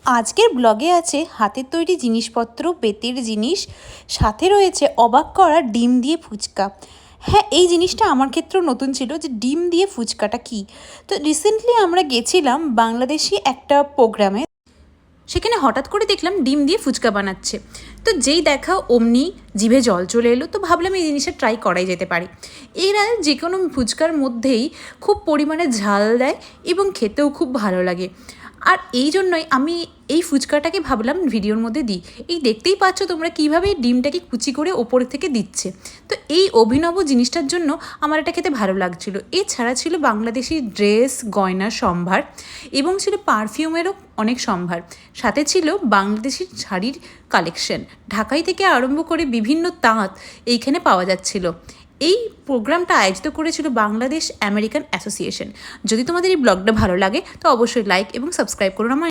আজকের ব্লগে আছে হাতের তৈরি জিনিসপত্র, বেতের জিনিস, সাথে রয়েছে অবাক করা ডিম দিয়ে ফুচকা। হ্যাঁ, এই জিনিসটা আমার ক্ষেত্রেও নতুন ছিল যে ডিম দিয়ে ফুচকাটা কী। তো রিসেন্টলি আমরা গেছিলাম বাংলাদেশি একটা প্রোগ্রামে, সেখানে হঠাৎ করে দেখলাম ডিম দিয়ে ফুচকা বানাচ্ছে। তো যেই দেখা অমনি জিভে জল চলে এলো। তো ভাবলাম এই জিনিসটা ট্রাই করাই যেতে পারে। এরা যে কোনো ফুচকার মধ্যেই খুব পরিমাণে ঝাল দেয় এবং খেতেও খুব ভালো লাগে। আর এই জন্যই আমি এই ফুচকাটাকে ভাবলাম ভিডিওর মধ্যে দিই। এই দেখতেই পাচ্ছ তোমরা কীভাবে ডিমটাকে কুচি করে ওপর থেকে দিচ্ছে। তো এই অভিনব জিনিসটার জন্য আমার এটা খেতে ভালো লাগছিলো। এছাড়া ছিল বাংলাদেশি ড্রেস, গয়নার সম্ভার এবং ছিল পারফিউমেরও অনেক সম্ভার। সাথে ছিল বাংলাদেশি শাড়ির কালেকশন, ঢাকাই থেকে আরম্ভ করে বিভিন্ন তাঁত এইখানে পাওয়া যাচ্ছিল। এই প্রোগ্রামটা আয়োজিত করেছিল বাংলাদেশ আমেরিকান অ্যাসোসিয়েশন। যদি তোমাদের এই ব্লগটা ভালো লাগে তো অবশ্যই লাইক এবং সাবস্ক্রাইব করুন আমার